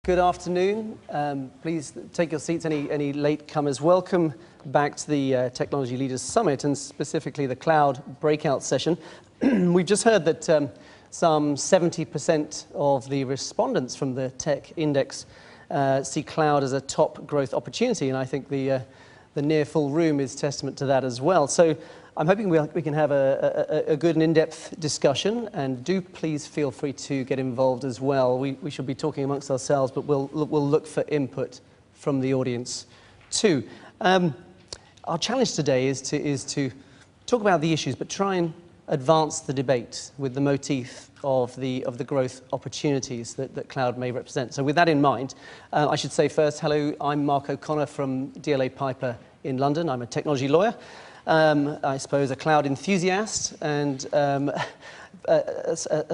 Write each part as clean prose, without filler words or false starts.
Good afternoon. Please take your seats, any latecomers. Welcome back to the Technology Leaders Summit, and specifically the Cloud Breakout Session. We've just heard that some 70% of the respondents from the Tech Index see cloud as a top growth opportunity, and I think the near full room is testament to that as well. So I'm hoping we can have a good and in-depth discussion, and do please feel free to get involved as well. We should be talking amongst ourselves, but we'll look for input from the audience too. Our challenge today is to talk about the issues, but try and advance the debate with the motif of the growth opportunities that cloud may represent. So with that in mind, I should say first, hello, I'm Mark O'Connor from DLA Piper in London. I'm a technology lawyer. I suppose a cloud enthusiast, and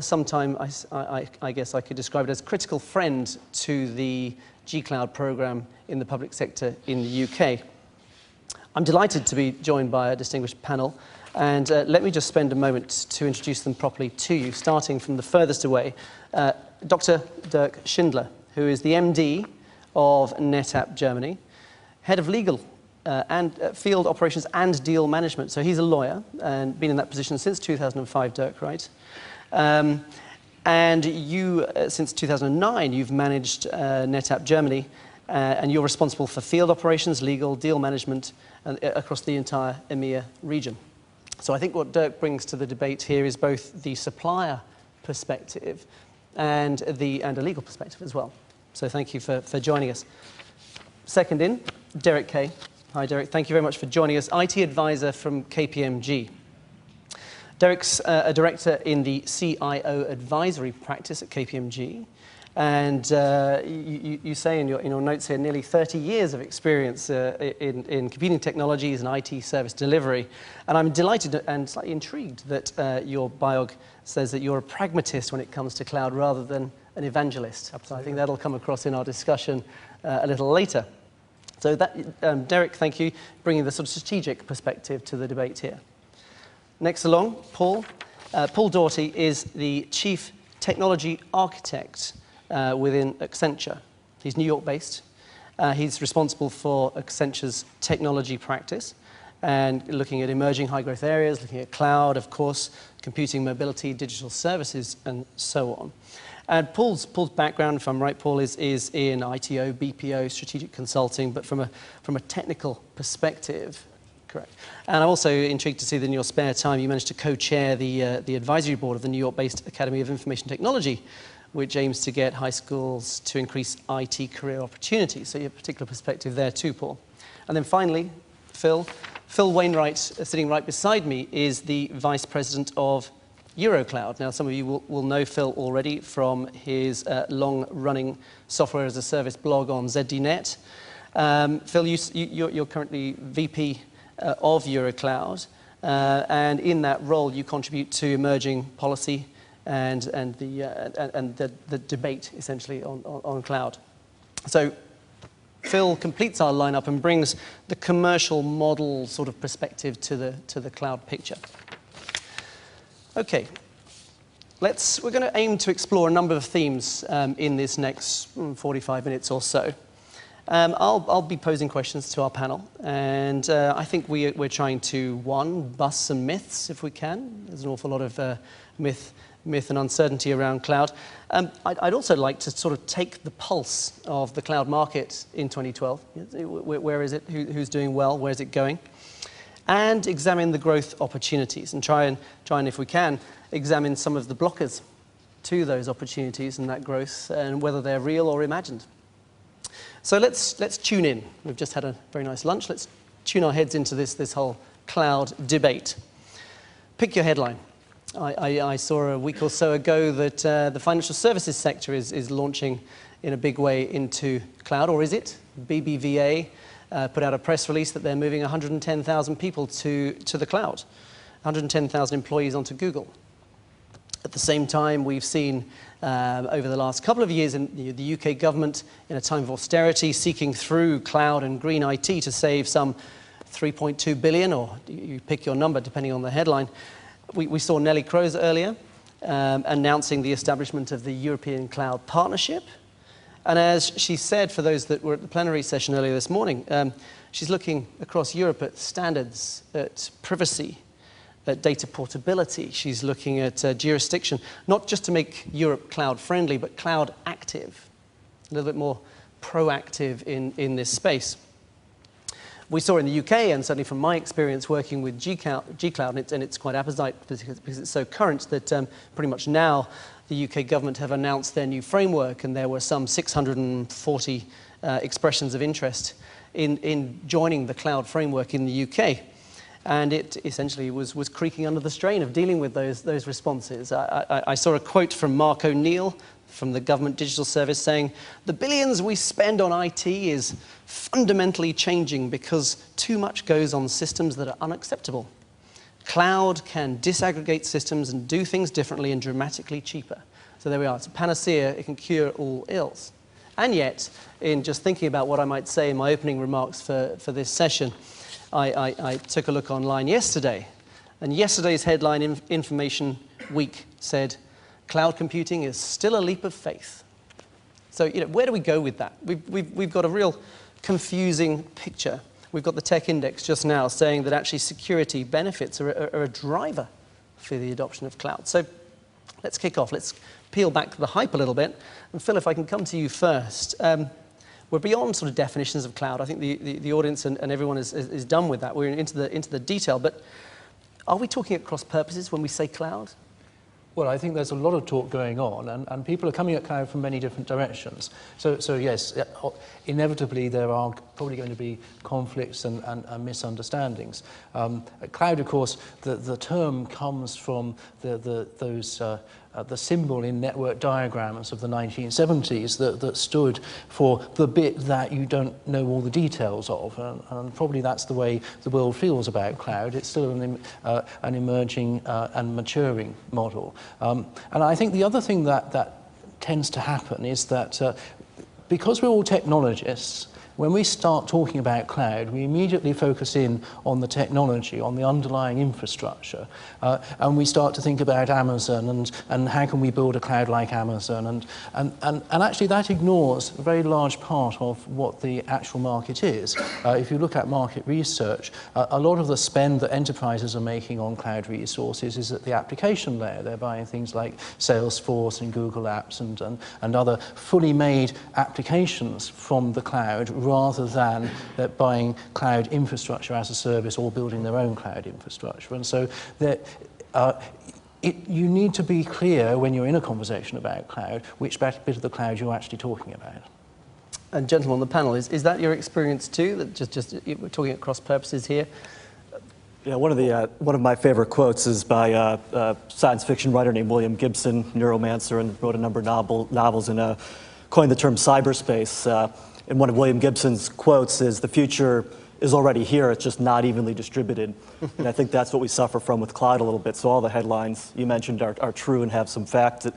sometime I guess I could describe it as critical friend to the G-Cloud program in the public sector in the UK. I'm delighted to be joined by a distinguished panel, and let me just spend a moment to introduce them properly to you, starting from the furthest away, Dr. Dirk Schindler, who is the MD of NetApp Germany, head of legal and field operations and deal management. So he's a lawyer and been in that position since 2005, Dirk, right? And you, since 2009, you've managed NetApp Germany, and you're responsible for field operations, legal, deal management across the entire EMEA region. So I think what Dirk brings to the debate here is both the supplier perspective and a legal perspective as well. So thank you for joining us. Second in, Derek Kay. Hi, Derek. Thank you very much for joining us. IT advisor from KPMG. Derek's a director in the CIO advisory practice at KPMG. And you say in your notes here nearly 30 years of experience in computing technologies and IT service delivery. And I'm delighted and slightly intrigued that your biog says that you're a pragmatist when it comes to cloud rather than an evangelist. Absolutely. So I think that'll come across in our discussion a little later. So that, Derek, thank you, bringing the sort of strategic perspective to the debate here. Next along, Paul. Paul Doughty is the Chief Technology Architect within Accenture. He's New York-based. He's responsible for Accenture's technology practice and looking at emerging high-growth areas, looking at cloud, of course, computing, mobility, digital services, and so on. And Paul's background, if I'm right, Paul, is in ITO, BPO, strategic consulting, but from a technical perspective, correct. And I'm also intrigued to see that in your spare time you managed to co-chair the advisory board of the New York-based Academy of Information Technology, which aims to get high schools to increase IT career opportunities. So you have a particular perspective there too, Paul. And then finally, Phil Wainwright, sitting right beside me, is the Vice President of EuroCloud. Now, some of you will know Phil already from his long-running software as a service blog on ZDNet. Phil, you're currently VP of EuroCloud, and in that role, you contribute to emerging policy and the debate essentially on cloud. So Phil completes our lineup and brings the commercial model sort of perspective to the cloud picture. Okay, we're going to aim to explore a number of themes in this next 45 minutes or so. I'll be posing questions to our panel, and I think we're trying to, one, bust some myths if we can. There's an awful lot of myth and uncertainty around cloud. I'd also like to sort of take the pulse of the cloud market in 2012. Where is it? Who's doing well? Where's it going? And examine the growth opportunities, and try and, if we can, examine some of the blockers to those opportunities and that growth, and whether they're real or imagined. So let's tune in. We've just had a very nice lunch. Let's tune our heads into this whole cloud debate. Pick your headline. I saw a week or so ago that the financial services sector is launching in a big way into cloud, or is it? BBVA put out a press release that they're moving 110,000 people to the cloud, 110,000 employees onto Google. At the same time, we've seen over the last couple of years in the UK government, in a time of austerity, seeking through cloud and green IT to save some 3.2 billion, or you pick your number depending on the headline. We saw Nelly Kroes earlier announcing the establishment of the European Cloud Partnership. And as she said, for those that were at the plenary session earlier this morning, she's looking across Europe at standards, at privacy, at data portability. She's looking at jurisdiction, not just to make Europe cloud friendly, but cloud active, a little bit more proactive in this space. We saw in the UK, and certainly from my experience working with G-Cloud, and it's quite apposite because it's so current that pretty much now the UK government have announced their new framework, and there were some 640 expressions of interest in joining the cloud framework in the UK. And it essentially was creaking under the strain of dealing with those responses. I saw a quote from Mark O'Neill from the Government Digital Service saying, "The billions we spend on IT is fundamentally changing because too much goes on systems that are unacceptable. Cloud can disaggregate systems and do things differently and dramatically cheaper." So there we are. It's a panacea. It can cure all ills. And yet, in just thinking about what I might say in my opening remarks for this session, I took a look online yesterday, and yesterday's headline, Information Week, said, "Cloud computing is still a leap of faith." So, where do we go with that? We've got a real confusing picture. We've got the tech index just now saying that actually security benefits are a driver for the adoption of cloud. So let's kick off. Let's peel back the hype a little bit. And Phil, if I can come to you first. We're beyond sort of definitions of cloud. I think the audience and everyone is done with that. We're into the detail. But are we talking at cross purposes when we say cloud? Well, I think there's a lot of talk going on, and people are coming at cloud from many different directions. So yes, inevitably there are probably going to be conflicts and misunderstandings. Cloud, of course, the term comes from the symbol in network diagrams of the 1970s that stood for the bit that you don't know all the details of, and probably that's the way the world feels about cloud. It's still an emerging and maturing model. And I think the other thing that tends to happen is that because we're all technologists, when we start talking about cloud, we immediately focus in on the technology, on the underlying infrastructure, and we start to think about Amazon and how can we build a cloud like Amazon, and actually that ignores a very large part of what the actual market is. If you look at market research, a lot of the spend that enterprises are making on cloud resources is at the application layer. They're buying things like Salesforce and Google Apps and other fully made applications from the cloud, rather than buying cloud infrastructure as a service or building their own cloud infrastructure. And so you need to be clear when you're in a conversation about cloud, which bit of the cloud you're actually talking about. And gentlemen on the panel, is that your experience too, that we're talking at cross purposes here? Yeah, one of my favorite quotes is by a science fiction writer named William Gibson, neuromancer, and wrote a number of novels and coined the term cyberspace. And one of William Gibson's quotes is, "The future is already here, it's just not evenly distributed." And I think that's what we suffer from with cloud a little bit. So all the headlines you mentioned are true and have some fact in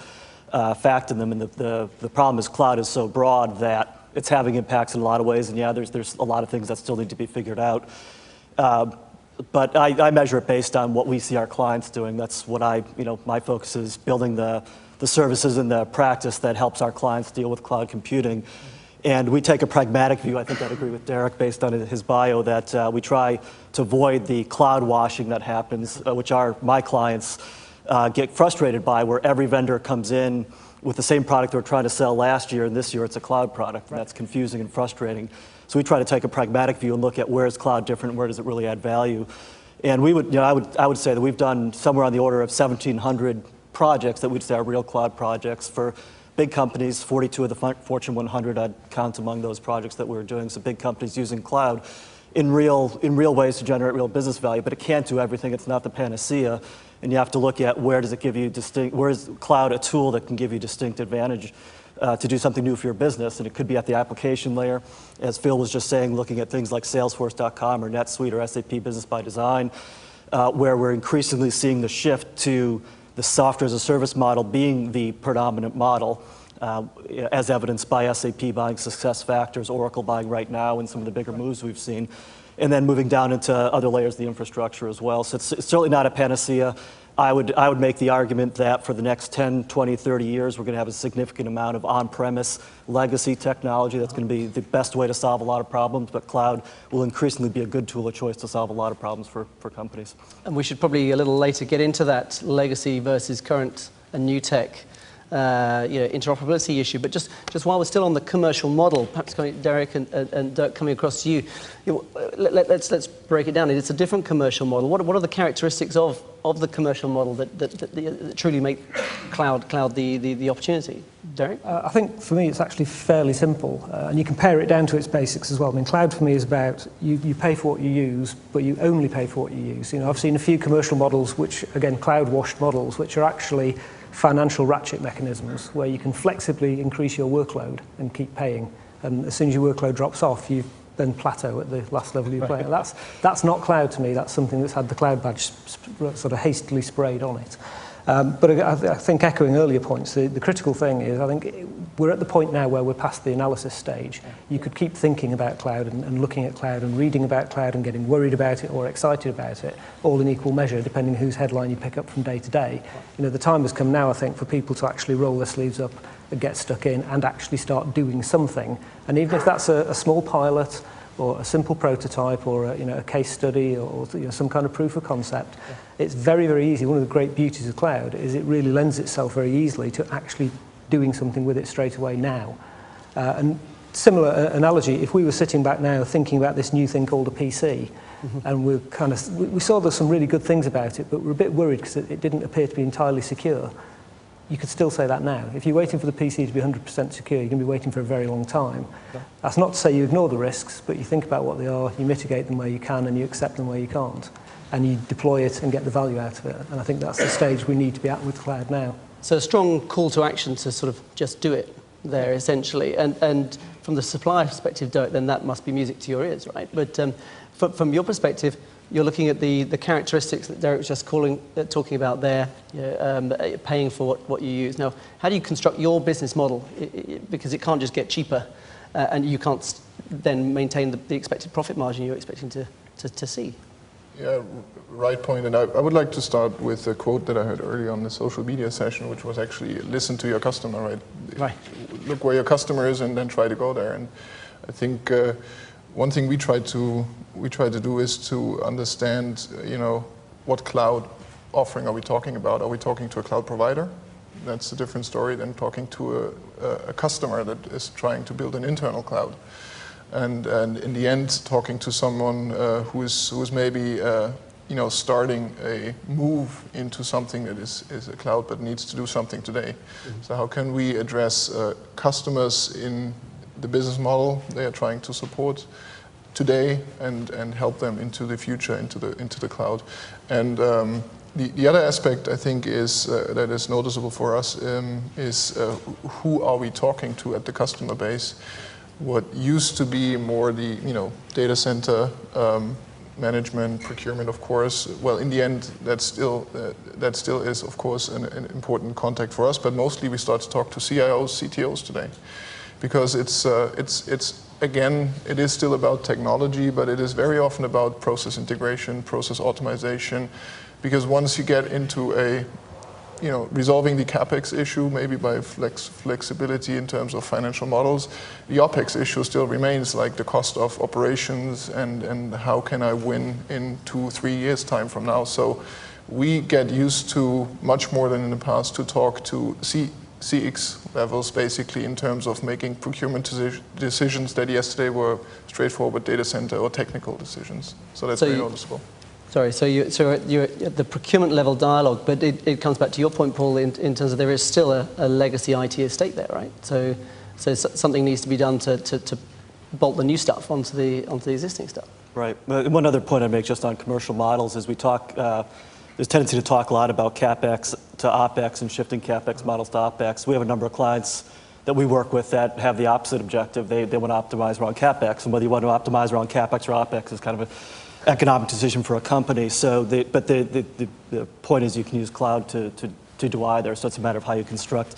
them. And the problem is cloud is so broad that it's having impacts in a lot of ways. And yeah, there's a lot of things that still need to be figured out. But I measure it based on what we see our clients doing. That's what my focus is, building the services and the practice that helps our clients deal with cloud computing. And we take a pragmatic view. I think I'd agree with Derek based on his bio that we try to avoid the cloud washing that happens, which my clients get frustrated by, where every vendor comes in with the same product they were trying to sell last year, and this year it's a cloud product. And that's confusing and frustrating. So we try to take a pragmatic view and look at where is cloud different, where does it really add value. And I would say that we've done somewhere on the order of 1,700 projects that we'd say are real cloud projects for big companies. 42 of the Fortune 100 I'd count among those projects that we're doing. So big companies using cloud in real ways to generate real business value, but it can't do everything. It's not the panacea, and you have to look at where does it give you where is cloud a tool that can give you distinct advantage to do something new for your business. And it could be at the application layer, as Phil was just saying, looking at things like Salesforce.com or NetSuite or SAP Business by Design, where we're increasingly seeing the shift to the software as a service model being the predominant model, as evidenced by SAP buying SuccessFactors, Oracle buying right now, and some of the bigger moves we've seen. and then moving down into other layers of the infrastructure as well. So it's certainly not a panacea. I would make the argument that for the next 10, 20, 30 years, we're going to have a significant amount of on-premise legacy technology. That's going to be the best way to solve a lot of problems, but cloud will increasingly be a good tool of choice to solve a lot of problems for companies. And we should probably a little later get into that legacy versus current and new tech interoperability issue. But just while we're still on the commercial model, perhaps Derek and Dirk, coming across to you, let's break it down. It's a different commercial model. What are the characteristics of the commercial model that truly make cloud the opportunity? Derek? I think for me it's actually fairly simple, and you can pare it down to its basics as well. I mean, cloud for me is about you pay for what you use, but you only pay for what you use. I've seen a few commercial models, which again cloud-washed models, which are actually financial ratchet mechanisms where you can flexibly increase your workload and keep paying, and as soon as your workload drops off, you then plateau at the last level you play. That's not cloud to me. That's something that's had the cloud badge sort of hastily sprayed on it. But I think echoing earlier points, the critical thing is I think we're at the point now where we're past the analysis stage. You could keep thinking about cloud and looking at cloud and reading about cloud and getting worried about it or excited about it, all in equal measure, depending whose headline you pick up from day to day. The time has come now, I think, for people to actually roll their sleeves up and get stuck in and actually start doing something. And even if that's a small pilot or a simple prototype or a case study or some kind of proof of concept, it's very, very easy. One of the great beauties of cloud is it really lends itself very easily to actually doing something with it straight away now. And similar analogy, if we were sitting back now thinking about this new thing called a PC, and we saw there's some really good things about it, but we're a bit worried because it didn't appear to be entirely secure. You could still say that now. If you're waiting for the PC to be 100% secure, you're going to be waiting for a very long time. Yeah. That's not to say you ignore the risks, but you think about what they are, you mitigate them where you can, and you accept them where you can't. And you deploy it and get the value out of it. And I think that's the stage we need to be at with cloud now. So a strong call to action to sort of just do it there, essentially. And from the supplier perspective, Dirk, then that must be music to your ears, right? But from your perspective, you're looking at the characteristics that Derek was just talking about there, paying for what you use. Now, how do you construct your business model? Because it can't just get cheaper, and you can't then maintain the expected profit margin you're expecting to see. Yeah, right point. And I would like to start with a quote that I heard earlier on the social media session, which was actually listen to your customer, right? Right. Look where your customer is and then try to go there. And I think one thing we try to do is to understand, what cloud offering are we talking about? Are we talking to a cloud provider? That's a different story than talking to a customer that is trying to build an internal cloud. And in the end, talking to someone who is maybe starting a move into something that is a cloud but needs to do something today. Mm-hmm. So how can we address customers in the business model they are trying to support today and help them into the future, into the cloud? And the other aspect I think is that is noticeable for us is who are we talking to at the customer base? What used to be more the data center management, procurement, of course. Well, in the end, that still is, of course, an important contact for us. But mostly, we start to talk to CIOs, CTOs today, because it's again, it is still about technology, but it is very often about process integration, process optimization, because once you get into resolving the CapEx issue, maybe by flexibility in terms of financial models, the OpEx issue still remains, like the cost of operations and how can I win in 2-3 years time from now. So we get used to much more than in the past to talk to CX levels, basically, in terms of making procurement decisions that yesterday were straightforward data center or technical decisions. So that's very noticeable. Sorry, so you're at the procurement level dialogue, but it comes back to your point, Paul, in terms of there is still a legacy IT estate there, right? So something needs to be done to bolt the new stuff onto the existing stuff. Right. One other point I'd make just on commercial models is we talk, there's a tendency to talk a lot about CapEx to OpEx and shifting CapEx models to OpEx. We have a number of clients that we work with that have the opposite objective. They want to optimize around CapEx, and whether you want to optimize around CapEx or OpEx is kind of an economic decision for a company. So, but the point is you can use cloud to do either. So it's a matter of how you construct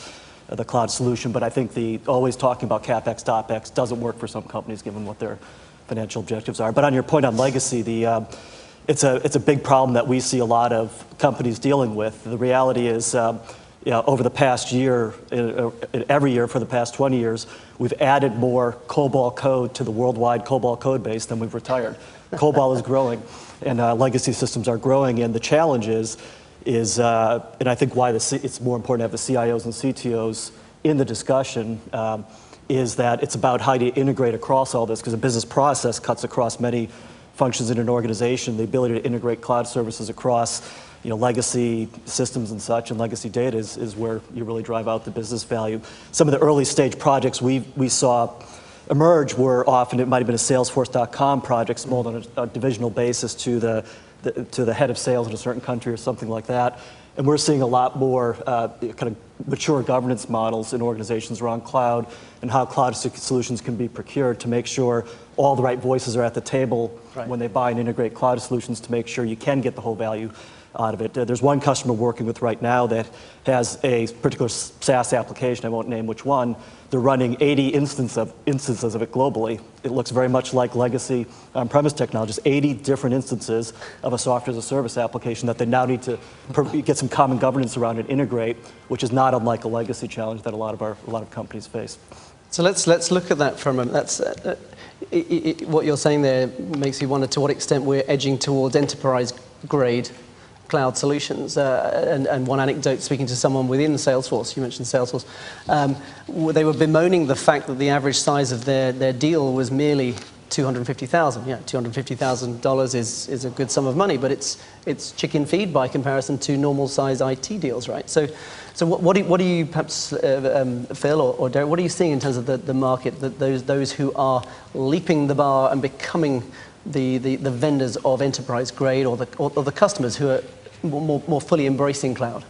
the cloud solution. But I think always talking about CapEx to OpEx doesn't work for some companies given what their financial objectives are. But on your point on legacy, it's a big problem that we see a lot of companies dealing with. The reality is, over the past year, every year for the past 20 years, we've added more COBOL code to the worldwide COBOL code base than we've retired. COBOL is growing, and legacy systems are growing, and the challenge is and I think why it's more important to have the CIOs and CTOs in the discussion, is that it's about how do you integrate across all this, because a business process cuts across many functions in an organization. The ability to integrate cloud services across legacy systems and such, and legacy data is where you really drive out the business value. Some of the early stage projects we saw emerge were often, it might have been a Salesforce.com project, small on a divisional basis to the head of sales in a certain country or something like that. And we're seeing a lot more kind of mature governance models in organizations around cloud and how cloud solutions can be procured to make sure all the right voices are at the table when they buy and integrate cloud solutions, to make sure you can get the whole value out of it. There's one customer we're working with right now that has a particular SaaS application, I won't name which one. They're running 80 instances of it globally. It looks very much like legacy on-premise technologies, 80 different instances of a software as a service application that they now need to get some common governance around and integrate, which is not unlike a legacy challenge that a lot of companies face. So let's look at that for a moment. That's what you're saying there makes me wonder to what extent we're edging towards enterprise grade cloud solutions. And one anecdote, speaking to someone within Salesforce, you mentioned Salesforce, they were bemoaning the fact that the average size of their deal was merely $250,000. Yeah, $250,000 is a good sum of money, but it's chicken feed by comparison to normal size IT deals, right? So what do you perhaps, Phil or Derek, what are you seeing in terms of the market, that those who are leaping the bar and becoming the vendors of enterprise grade, or the customers who are more fully embracing cloud?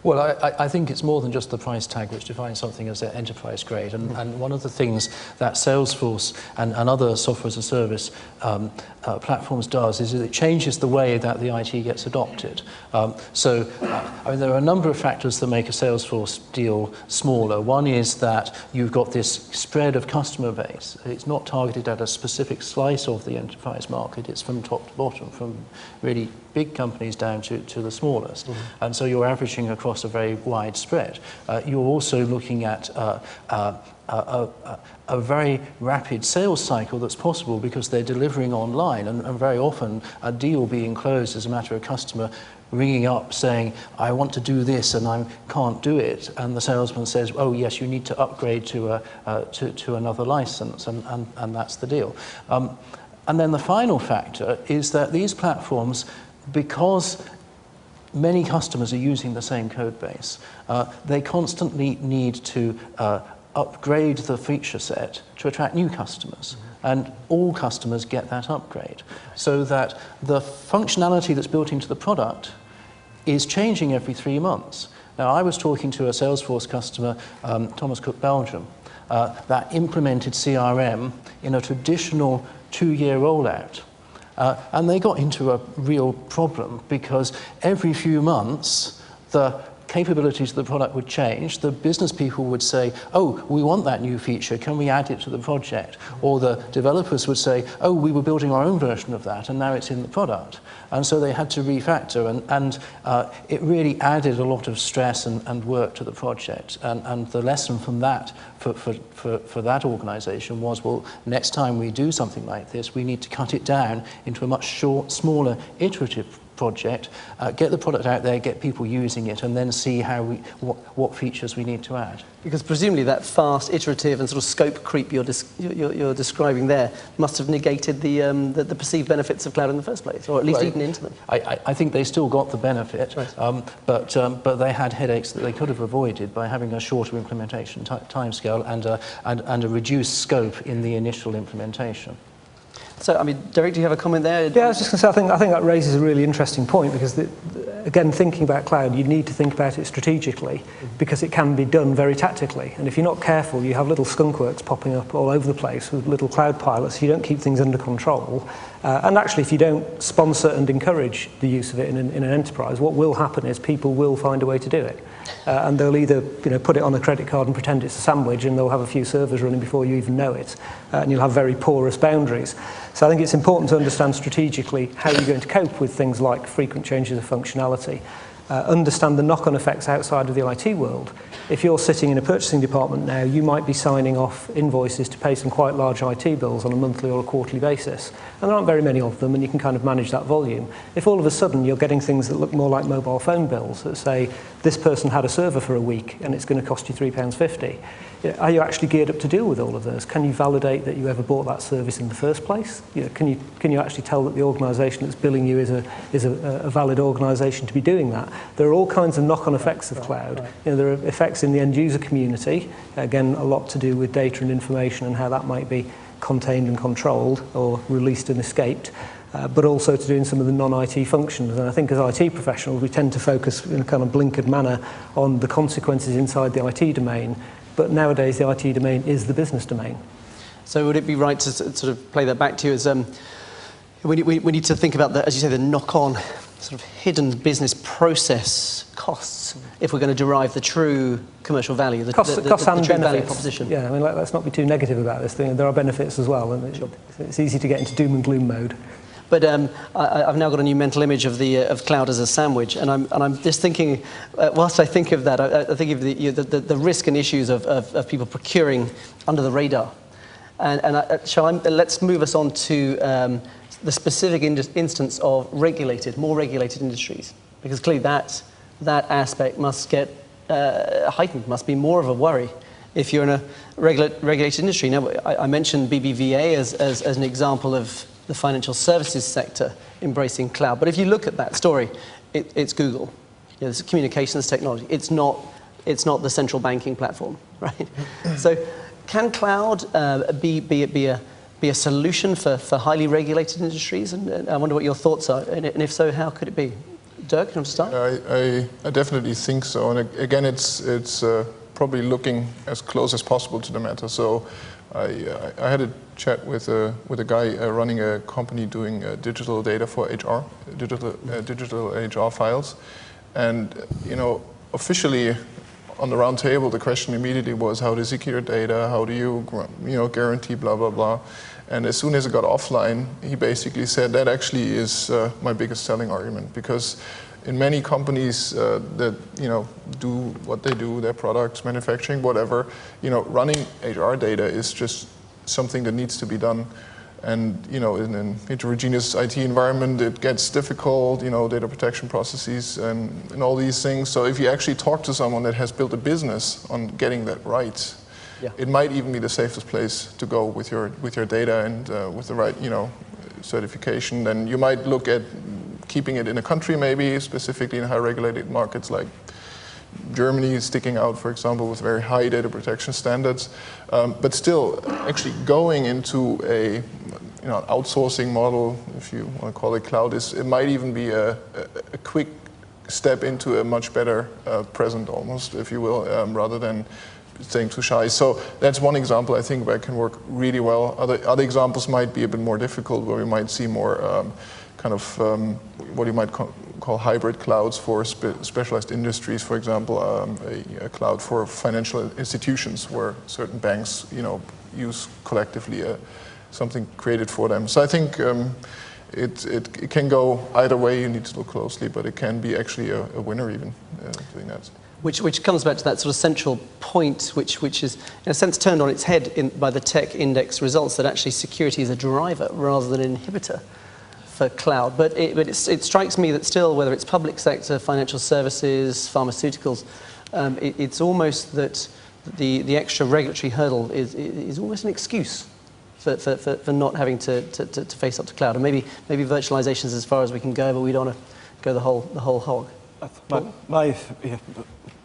Well, I think it's more than just the price tag which defines something as enterprise grade. And one of the things that Salesforce and other software as a service platforms does is it changes the way that the IT gets adopted. I mean, there are a number of factors that make a Salesforce deal smaller. One is that you've got this spread of customer base. It's not targeted at a specific slice of the enterprise market. It's from top to bottom, from really big companies down to the smallest. And so you're averaging across a very wide spread. You're also looking at a very rapid sales cycle that's possible because they're delivering online, and very often a deal being closed is a matter of customer ringing up saying, I want to do this and I can't do it, and the salesman says, oh yes, you need to upgrade to another license, and that's the deal. And then the final factor is that these platforms, because many customers are using the same code base, they constantly need to upgrade the feature set to attract new customers. And all customers get that upgrade. So that the functionality that's built into the product is changing every 3 months. Now, I was talking to a Salesforce customer, Thomas Cook Belgium, that implemented CRM in a traditional 2-year rollout. And they got into a real problem because every few months, the capabilities of the product would change. The business people would say, oh, we want that new feature, can we add it to the project? Or the developers would say, oh, we were building our own version of that and now it's in the product. And so they had to refactor, and it really added a lot of stress and work to the project. And the lesson from that for that organization was, well, next time we do something like this, we need to cut it down into a much smaller iterative project, get the product out there, get people using it, and then see how what features we need to add. Because presumably that fast, iterative, and sort of scope creep you're describing there must have negated the perceived benefits of cloud in the first place, or at least eaten into them. I think they still got the benefit, but they had headaches that they could have avoided by having a shorter implementation timescale and a reduced scope in the initial implementation. So, I mean, Derek, do you have a comment there? Yeah, I was just going to say, I think that raises a really interesting point, because, again, thinking about cloud, you need to think about it strategically, because it can be done very tactically. And if you're not careful, you have little skunkworks popping up all over the place with little cloud pilots. You don't keep things under control. And actually, if you don't sponsor and encourage the use of it in an enterprise, what will happen is people will find a way to do it. And they'll either put it on a credit card and pretend it's a sandwich, and they'll have a few servers running before you even know it. And you'll have very porous boundaries. So I think it's important to understand strategically how you're going to cope with things like frequent changes of functionality. Understand the knock-on effects outside of the IT world. If you're sitting in a purchasing department now, you might be signing off invoices to pay some quite large IT bills on a monthly or a quarterly basis. And there aren't very many of them, and you can kind of manage that volume. If all of a sudden you're getting things that look more like mobile phone bills that say, this person had a server for a week and it's going to cost you £3.50, are you actually geared up to deal with all of those? Can you validate that you ever bought that service in the first place? Can you actually tell that the organisation that's billing you is a valid organisation to be doing that? There are all kinds of knock-on effects of cloud. There are effects in the end-user community, again, a lot to do with data and information and how that might be contained and controlled or released and escaped, but also to do in some of the non-IT functions. And I think as IT professionals, we tend to focus in a kind of blinkered manner on the consequences inside the IT domain, but nowadays the IT domain is the business domain. So would it be right to sort of play that back to you as we need to think about, as you say, the knock-on sort of hidden business process costs if we're going to derive the true commercial value, the costs true and value benefits. proposition? Yeah, I mean, let's not be too negative about this thing. There are benefits as well, and it's easy to get into doom and gloom mode. But I've now got a new mental image of cloud as a sandwich, and I'm just thinking, whilst I think of that, I think of the risk and issues of people procuring under the radar. Let's move us on to the specific instance of more regulated industries, because clearly that aspect must get heightened, must be more of a worry if you're in a regulated industry. Now, I mentioned BBVA as an example of the financial services sector embracing cloud. But if you look at that story, it's Google. It's communications technology. It's not the central banking platform, right? So can cloud be a solution for highly regulated industries? And I wonder what your thoughts are. And if so, how could it be? Dirk, you want to start? I definitely think so. And again, it's probably looking as close as possible to the matter. So I had a chat with a guy running a company doing digital data for HR, digital HR files, and officially on the round table, the question immediately was, how do you secure data? How do you guarantee blah blah blah? And as soon as it got offline, he basically said that actually is my biggest selling argument, because in many companies that do what they do, their products, manufacturing, whatever, running HR data is just something that needs to be done. And in an heterogeneous IT environment, it gets difficult. Data protection processes and all these things. So if you actually talk to someone that has built a business on getting that right, it might even be the safest place to go with your data and with the right certification. Then you might look at keeping it in a country, maybe specifically in high regulated markets like Germany is sticking out, for example, with very high data protection standards. But still, actually going into a outsourcing model, if you want to call it cloud, it might even be a quick step into a much better present, almost, if you will, rather than staying too shy. So that's one example I think where it can work really well. Other examples might be a bit more difficult, where we might see more what you might call hybrid clouds for specialized industries. For example, a cloud for financial institutions, where certain banks, use collectively something created for them. So I think it can go either way. You need to look closely, but it can be actually a winner even doing that. Which comes back to that sort of central point, which is in a sense turned on its head by the tech index results, that actually security is a driver rather than an inhibitor for cloud. But it strikes me that still, whether it's public sector, financial services, pharmaceuticals, it's almost that the extra regulatory hurdle is almost an excuse for not having to face up to cloud. And maybe virtualization is as far as we can go, but we don't want to go the whole hog.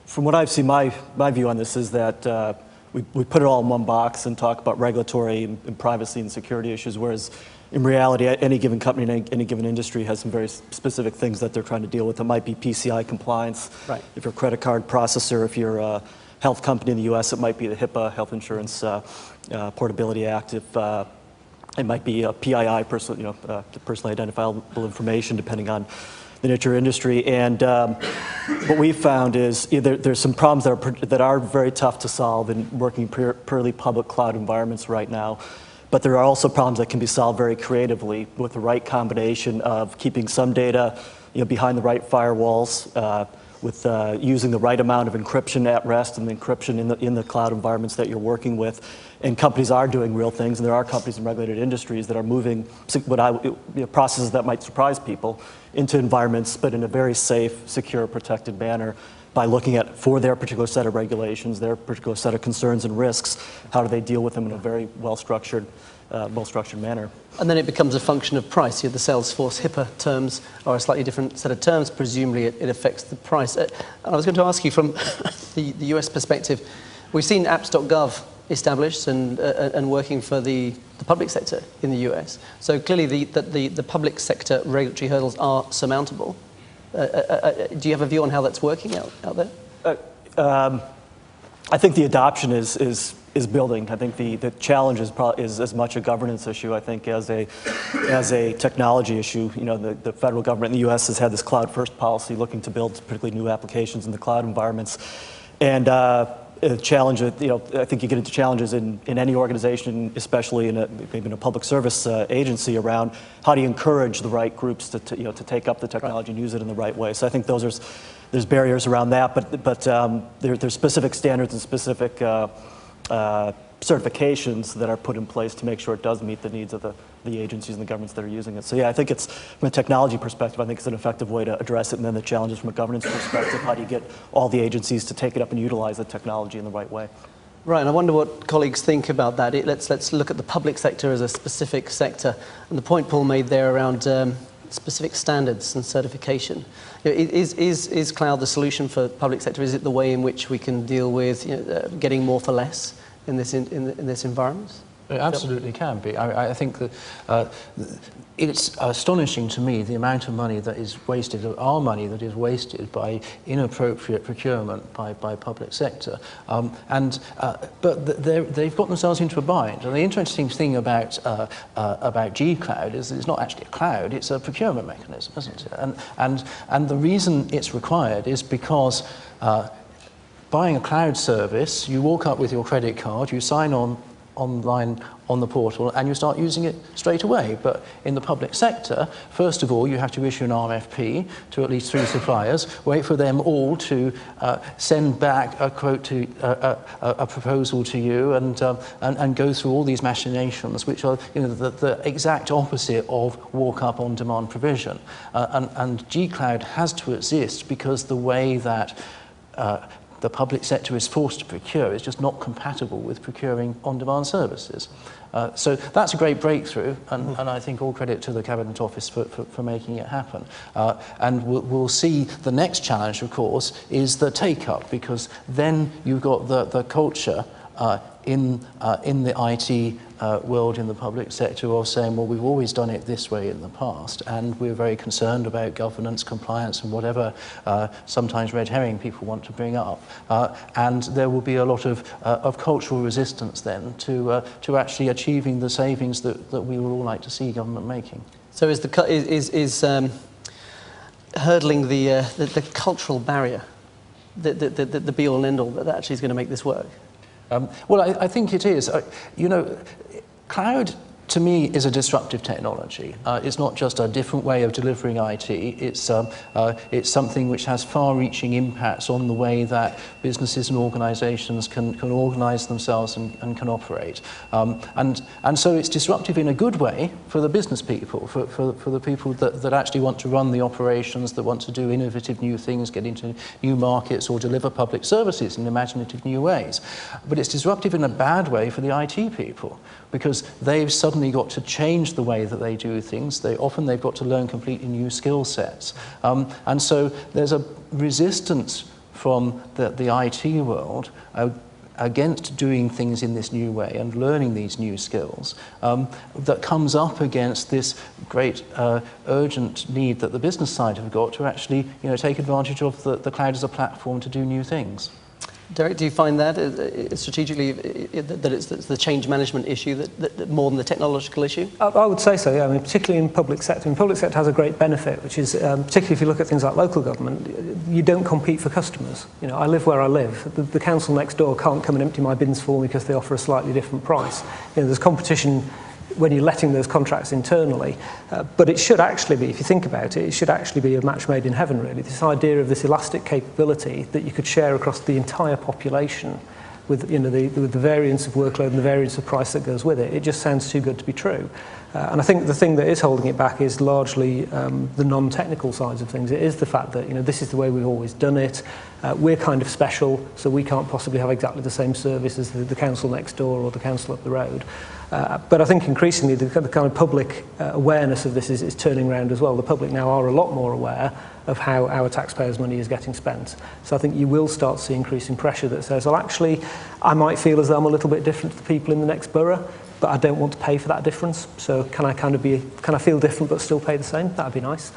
From what I've seen, my view on this is that we put it all in one box and talk about regulatory and privacy and security issues, whereas in reality, any given company in any given industry has some very specific things that they're trying to deal with. It might be PCI compliance. Right. If you're a credit card processor, if you're a health company in the U.S., it might be the HIPAA, Health Insurance Portability Act. If it might be a PII, personally identifiable information, depending on the nature of industry. And what we've found is there's some problems that are very tough to solve in working purely public cloud environments right now. But there are also problems that can be solved very creatively with the right combination of keeping some data behind the right firewalls, with using the right amount of encryption at rest and encryption in the cloud environments that you're working with. And companies are doing real things, and there are companies in regulated industries that are moving processes that might surprise people into environments, but in a very safe, secure, protected manner by looking at, for their particular set of regulations, their particular set of concerns and risks, how do they deal with them in a very well-structured manner. And then it becomes a function of price. The Salesforce HIPAA terms are a slightly different set of terms. Presumably it affects the price. And I was going to ask you from the US perspective, we've seen apps.gov established and working for the public sector in the US. So clearly the public sector regulatory hurdles are surmountable. Do you have a view on how that's working out there? I think the adoption is building. I think the challenge is as much a governance issue, I think, as a technology issue. The federal government in the U.S. has had this cloud-first policy looking to build particularly new applications in the cloud environments. And a challenge, I think you get into challenges in any organization, especially maybe in a public service agency, around how do you encourage the right groups to take up the technology and use it in the right way. So I think there's barriers around that, but there's specific standards and specific certifications that are put in place to make sure it does meet the needs of the agencies and the governments that are using it. So yeah, I think it's, from a technology perspective, I think it's an effective way to address it. And then the challenges from a governance perspective, how do you get all the agencies to take it up and utilize the technology in the right way? Right, and I wonder what colleagues think about that. Let's look at the public sector as a specific sector. And the point Paul made there around specific standards and certification. Is cloud the solution for public sector? Is it the way in which we can deal with getting more for less in this environment? It absolutely can be. I think that it's astonishing to me the amount of money that is wasted, our money that is wasted by inappropriate procurement by public sector. But they've got themselves into a bind. And the interesting thing about G-Cloud is that it's not actually a cloud, it's a procurement mechanism, isn't it? And the reason it's required is because buying a cloud service, you walk up with your credit card, you sign online on the portal, and you start using it straight away. But in the public sector, first of all, you have to issue an RFP to at least 3 suppliers, wait for them all to send back a quote to a proposal to you, and go through all these machinations, which are the exact opposite of walk-up on-demand provision. And G-Cloud has to exist because the way that the public sector is forced to procure is just not compatible with procuring on-demand services. So that's a great breakthrough, and I think all credit to the Cabinet Office for making it happen. And we'll see the next challenge, of course, is the take-up, because then you've got the culture in the IT world, in the public sector, of saying, well, we've always done it this way in the past, and we're very concerned about governance, compliance, and whatever sometimes red herring people want to bring up. And there will be a lot of cultural resistance then to actually achieving the savings that we would all like to see government making. So is hurdling the cultural barrier the be all and end all that actually is going to make this work? Well, I think it is. Cloud, to me, is a disruptive technology. It's not just a different way of delivering IT. It's something which has far-reaching impacts on the way that businesses and organizations can organize themselves and can operate. And so it's disruptive in a good way for the business people, for the people that actually want to run the operations, that want to do innovative new things, get into new markets, or deliver public services in imaginative new ways. But it's disruptive in a bad way for the IT people, because they've suddenly got to change the way that they do things. They've got to learn completely new skill sets. And so there's a resistance from the IT world against doing things in this new way and learning these new skills that comes up against this great urgent need that the business side have got to actually take advantage of the cloud as a platform to do new things. Derek, do you find that strategically that it's the change management issue that more than the technological issue? I would say so, yeah. I mean, particularly in public sector. I mean, public sector has a great benefit, which is, particularly if you look at things like local government, you don't compete for customers. You know, I live where I live. The council next door can't come and empty my bins for me because they offer a slightly different price. You know, there's competition when you're letting those contracts internally. But it should actually be, if you think about it, it should actually be a match made in heaven, really. This idea of this elastic capability that you could share across the entire population with, you know, with the variance of workload and the variance of price that goes with it. It just sounds too good to be true. And I think the thing that is holding it back is largely the non-technical sides of things. It is the fact that, you know, this is the way we've always done it. We're kind of special, so we can't possibly have exactly the same service as the council next door or the council up the road. But I think increasingly the kind of public awareness of this is turning around as well. The public now are a lot more aware of how our taxpayers' money is getting spent. So I think you will start to see increasing pressure that says, well, actually, I might feel as though I'm a little bit different to the people in the next borough, but I don't want to pay for that difference. So can I feel different but still pay the same? That'd be nice.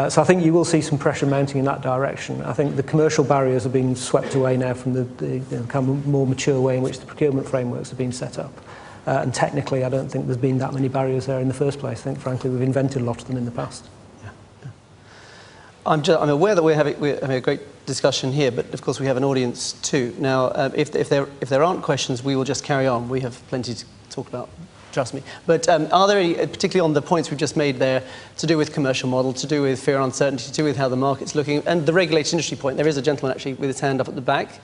So I think you will see some pressure mounting in that direction. I think the commercial barriers are being swept away now from the kind of more mature way in which the procurement frameworks have been set up. And technically, I don't think there's been that many barriers there in the first place. I think, frankly, we've invented a lot of them in the past. Yeah. I'm aware that we're having a great discussion here, but of course we have an audience too. Now, if there aren't questions, we will just carry on. We have plenty to talk about, trust me. But are there any, particularly on the points we've just made there, to do with commercial model, to do with fear and uncertainty, to do with how the market's looking, and the regulated industry point? There is a gentleman actually with his hand up at the back.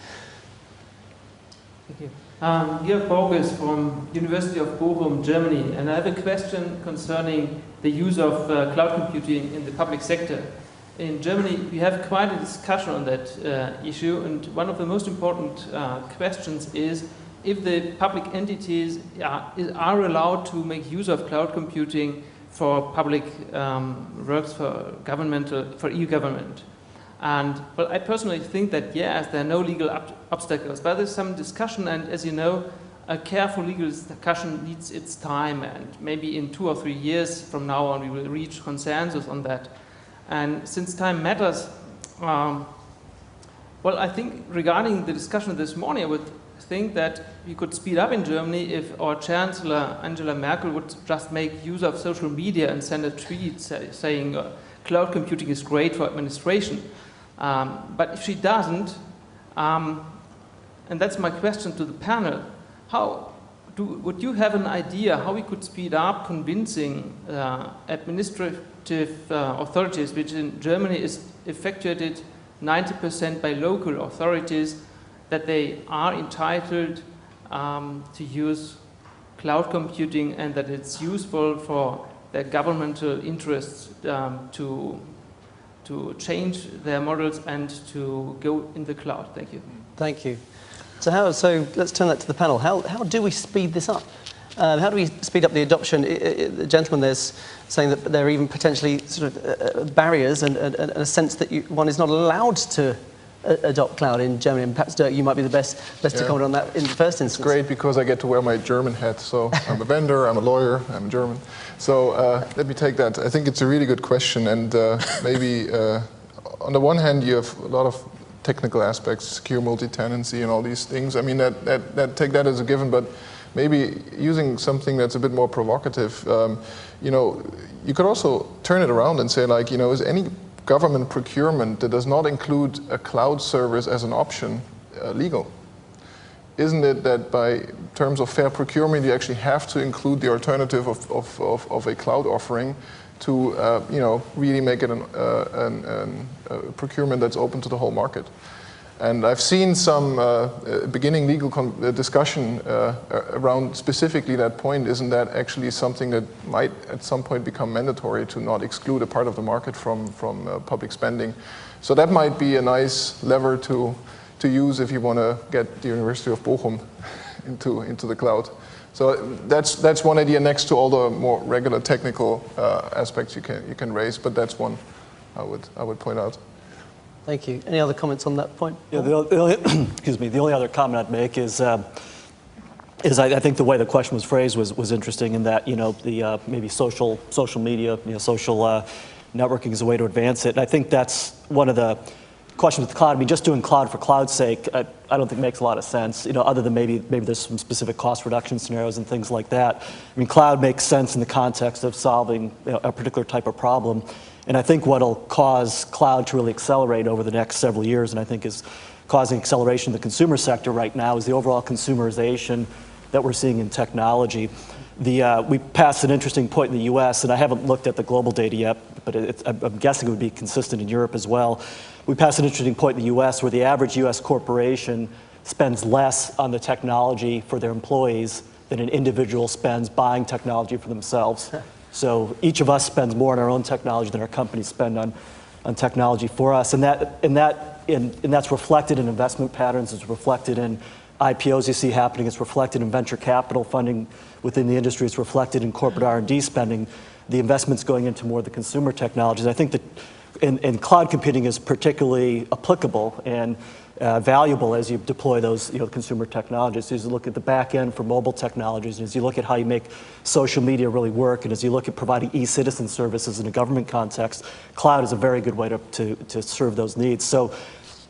Thank you. Georg Borges from University of Bochum, Germany, and I have a question concerning the use of cloud computing in the public sector. In Germany, we have quite a discussion on that issue, and one of the most important questions is if the public entities are allowed to make use of cloud computing for public works, for EU government. And well, I personally think that yes, there are no legal obstacles, but there's some discussion, and as you know, a careful legal discussion needs its time, and maybe in 2 or 3 years from now on we will reach consensus on that. And since time matters, well, I think regarding the discussion this morning, I would think that we could speed up in Germany if our Chancellor Angela Merkel would just make use of social media and send a tweet saying cloud computing is great for administration. But if she doesn't, and that's my question to the panel, would you have an idea how we could speed up convincing administrative authorities, which in Germany is effectuated 90% by local authorities, that they are entitled to use cloud computing and that it's useful for their governmental interests to change their models and to go in the cloud. Thank you. Thank you. So let's turn that to the panel. How do we speed this up? How do we speed up the adoption? The gentleman there's saying that there are even potentially sort of barriers and a sense that one is not allowed to adopt cloud in Germany. And perhaps, Dirk, you might be the best to comment on that in the first instance. It's great because I get to wear my German hat. So I'm a vendor, I'm a lawyer, I'm German. So let me take that. I think it's a really good question. And maybe on the one hand, you have a lot of technical aspects, secure multi-tenancy and all these things. I mean, take that as a given, but maybe using something that's a bit more provocative, you know, you could also turn it around and say, like, you know, is any government procurement that does not include a cloud service as an option legal? Isn't it that by terms of fair procurement, you actually have to include the alternative of a cloud offering to you know, really make it a procurement that's open to the whole market? And I've seen some beginning legal discussion around specifically that point. Isn't that actually something that might at some point become mandatory to not exclude a part of the market from public spending? So that might be a nice lever to use if you want to get the University of Bochum into the cloud. So that's one idea next to all the more regular technical aspects you can raise, but that's one I would point out. Thank you. Any other comments on that point? Yeah, excuse me. The only other comment I'd make is I think the way the question was phrased was interesting in that, you know, the maybe social media, you know, social networking is a way to advance it. And I think that's one of the question with the cloud, I mean, just doing cloud for cloud's sake, I don't think makes a lot of sense, other than maybe there's some specific cost reduction scenarios and things like that. I mean, cloud makes sense in the context of solving a particular type of problem. And I think what'll cause cloud to really accelerate over the next several years, and I think is causing acceleration in the consumer sector right now, is the overall consumerization that we're seeing in technology. We passed an interesting point in the US, and I haven't looked at the global data yet, but I'm guessing it would be consistent in Europe as well. We passed an interesting point in the US where the average US corporation spends less on the technology for their employees than an individual spends buying technology for themselves. So each of us spends more on our own technology than our companies spend on technology for us. And that's reflected in investment patterns, it's reflected in IPOs you see happening, it's reflected in venture capital funding within the industry, it's reflected in corporate R&D spending, the investments going into more of the consumer technologies. I think that and cloud computing is particularly applicable and valuable as you deploy those consumer technologies. As you look at the back end for mobile technologies, and as you look at how you make social media really work, and as you look at providing e-citizen services in a government context, cloud is a very good way to serve those needs. So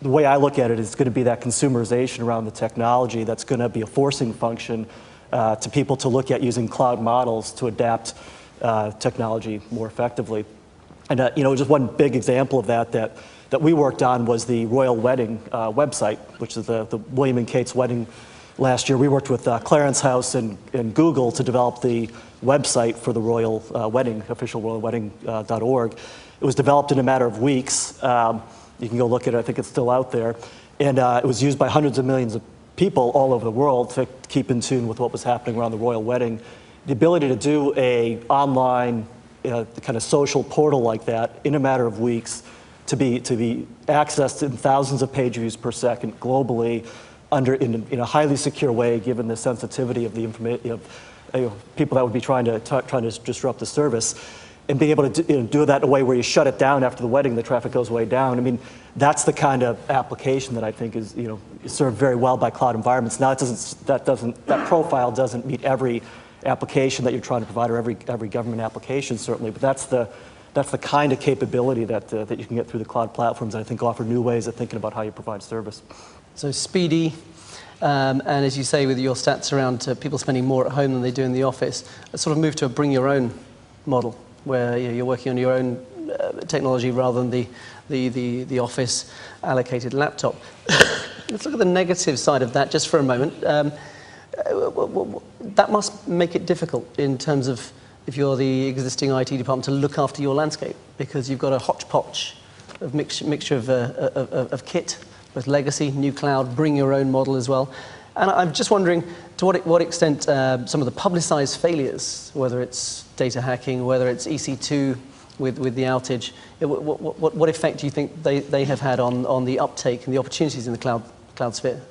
the way I look at it is going to be that consumerization around the technology that's going to be a forcing function to people to look at using cloud models to adapt technology more effectively. And just one big example of that we worked on was the Royal Wedding website, which is the William and Kate's wedding last year. We worked with Clarence House and Google to develop the website for the Royal Wedding, officialroyalwedding.org. It was developed in a matter of weeks. You can go look at it, I think it's still out there. And it was used by hundreds of millions of people all over the world to keep in tune with what was happening around the royal wedding. The ability to do a online kind of social portal like that in a matter of weeks, to be accessed in thousands of page views per second globally, in a highly secure way, given the sensitivity of the information people that would be trying to disrupt the service, and being able to do that in a way where you shut it down after the wedding, the traffic goes way down. I mean, that's the kind of application that I think is served very well by cloud environments. Now, that profile doesn't meet every application that you're trying to provide, or every government application certainly, but that's the kind of capability that you can get through the cloud platforms, I think offer new ways of thinking about how you provide service. So speedy, and as you say with your stats around people spending more at home than they do in the office, a sort of move to a bring your own model, where you're working on your own technology rather than the office allocated laptop. Let's look at the negative side of that just for a moment. That must make it difficult in terms of, if you're the existing IT department, to look after your landscape, because you've got a hodgepodge of mixture of kit, both legacy, new cloud, bring your own model as well. And I'm just wondering to what extent some of the publicized failures, whether it's data hacking, whether it's EC2 with the outage, what effect do you think they have had on the uptake and the opportunities in the cloud sphere?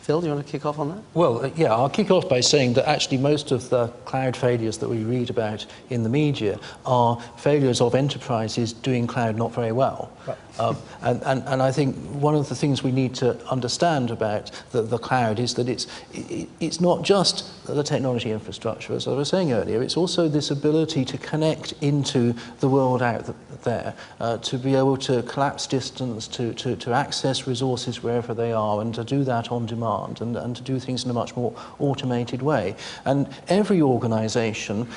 Phil, do you want to kick off on that? Well, yeah, I'll kick off by saying that actually most of the cloud failures that we read about in the media are failures of enterprises doing cloud not very well. Right. And I think one of the things we need to understand about the cloud is that it's not just the technology infrastructure, as I was saying earlier, it's also this ability to connect into the world out there, to be able to collapse distance, to access resources wherever they are, and to do that on demand, and to do things in a much more automated way. And every organization,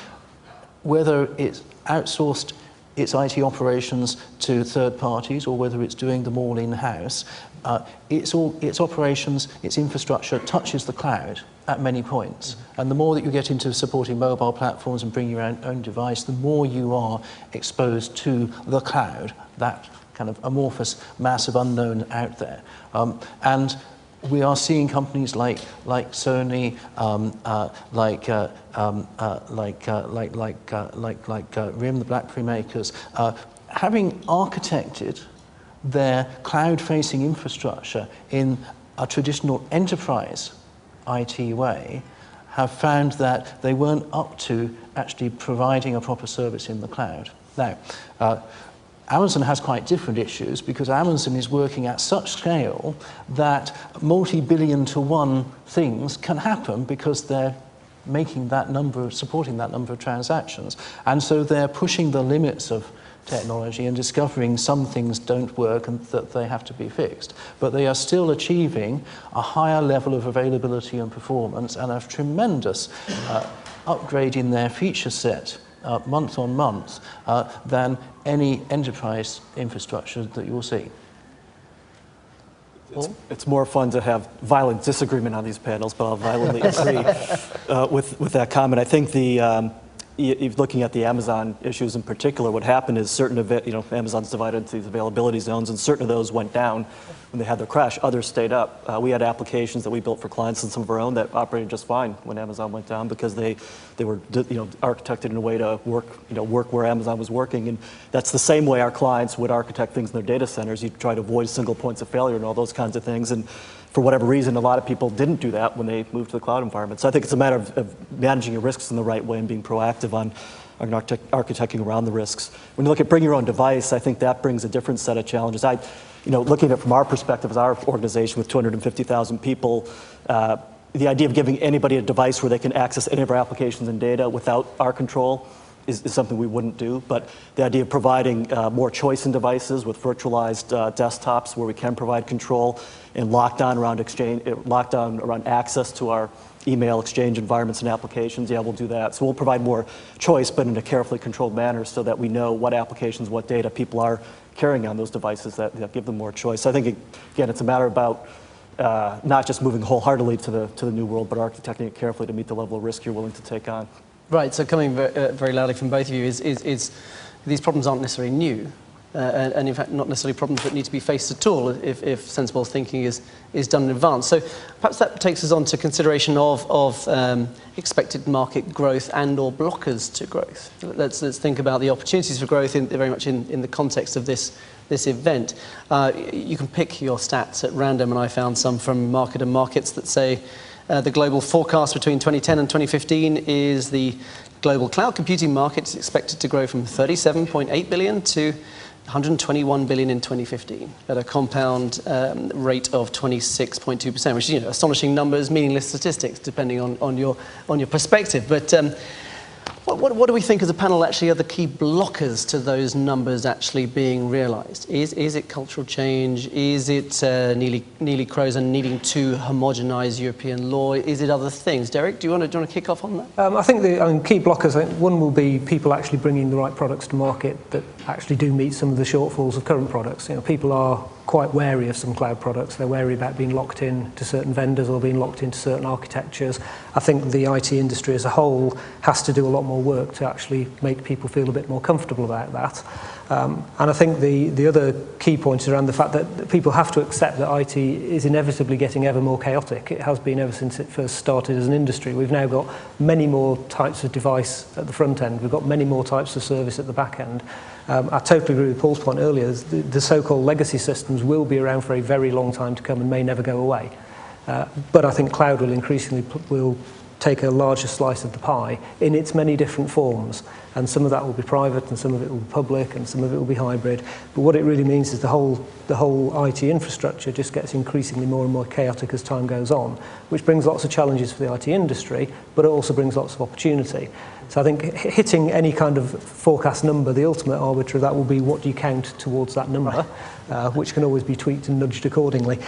whether it's outsourced its IT operations to third parties, or whether it's doing them all in-house, its operations, its infrastructure touches the cloud at many points. And the more that you get into supporting mobile platforms and bring your own device, the more you are exposed to the cloud, that kind of amorphous mass of unknown out there. And we are seeing companies like Sony, like RIM, the BlackBerry makers, having architected their cloud-facing infrastructure in a traditional enterprise IT way, have found that they weren't up to actually providing a proper service in the cloud. Now, Amazon has quite different issues, because Amazon is working at such scale that multi-billion to one things can happen because they're making that number, supporting that number of transactions. And so they're pushing the limits of technology and discovering some things don't work and that they have to be fixed. But they are still achieving a higher level of availability and performance and a tremendous upgrade in their feature set month on month than any enterprise infrastructure that you'll see. It's more fun to have violent disagreement on these panels, but I'll violently agree with that comment. I think looking at the Amazon issues in particular, what happened is Amazon's divided into these availability zones, and certain of those went down when they had their crash. Others stayed up. We had applications that we built for clients and some of our own that operated just fine when Amazon went down because they were architected in a way to work where Amazon was working. And that's the same way our clients would architect things in their data centers. You try to avoid single points of failure and all those kinds of things. And for whatever reason, a lot of people didn't do that when they moved to the cloud environment. So I think it's a matter of managing your risks in the right way and being proactive on architecting around the risks. When you look at bring your own device, I think that brings a different set of challenges. Looking at it from our perspective as our organization with 250,000 people, the idea of giving anybody a device where they can access any of our applications and data without our control is something we wouldn't do. But the idea of providing more choice in devices with virtualized desktops where we can provide control and lockdown around access to our email exchange environments and applications, we'll do that. So we'll provide more choice, but in a carefully controlled manner so that we know what applications, what data people are carrying on those devices that give them more choice. So I think, again, it's a matter about not just moving wholeheartedly to the new world, but architecting it carefully to meet the level of risk you're willing to take on. Right, so coming very loudly from both of you is these problems aren't necessarily new, and in fact not necessarily problems that need to be faced at all if sensible thinking is done in advance. So perhaps that takes us on to consideration of expected market growth and or blockers to growth. Let's think about the opportunities for growth very much in the context of this event. You can pick your stats at random, and I found some from Market and Markets that say the global forecast between 2010 and 2015 is the global cloud computing market is expected to grow from 37.8 billion to 121 billion in 2015 at a compound rate of 26.2%, which is astonishing numbers, meaningless statistics, depending on your perspective. But what do we think as a panel actually are the key blockers to those numbers actually being realised? Is it cultural change? Is it Neelie Kroes and needing to homogenise European law? Is it other things? Derek, do you want to kick off on that? I think the key blockers, one will be people actually bringing the right products to market that actually do meet some of the shortfalls of current products. People are quite wary of some cloud products. They're wary about being locked in to certain vendors or being locked into certain architectures. I think the IT industry as a whole has to do a lot more work to actually make people feel a bit more comfortable about that. And I think the other key point is around the fact that people have to accept that IT is inevitably getting ever more chaotic. It has been ever since it first started as an industry. We've now got many more types of device at the front end. We've got many more types of service at the back end. I totally agree with Paul's point earlier. The so-called legacy systems will be around for a very long time to come and may never go away. But I think cloud will increasingly take a larger slice of the pie in its many different forms. And some of that will be private, and some of it will be public, and some of it will be hybrid. But what it really means is the whole IT infrastructure just gets increasingly more and more chaotic as time goes on, which brings lots of challenges for the IT industry, but it also brings lots of opportunity. So I think hitting any kind of forecast number, the ultimate arbiter of that will be what do you count towards that number, which can always be tweaked and nudged accordingly.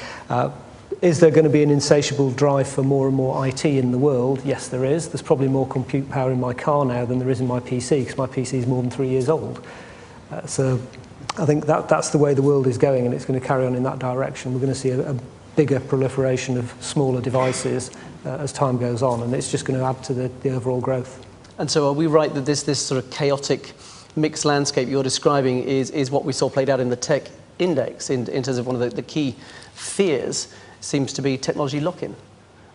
Is there going to be an insatiable drive for more and more IT in the world? Yes, there is. There's probably more compute power in my car now than there is in my PC, because my PC is more than 3 years old. So I think that's the way the world is going, and it's going to carry on in that direction. We're going to see a bigger proliferation of smaller devices as time goes on, and it's just going to add to the overall growth. And so are we right that this sort of chaotic mixed landscape you're describing is what we saw played out in the tech index in terms of one of the key fears seems to be technology lock-in?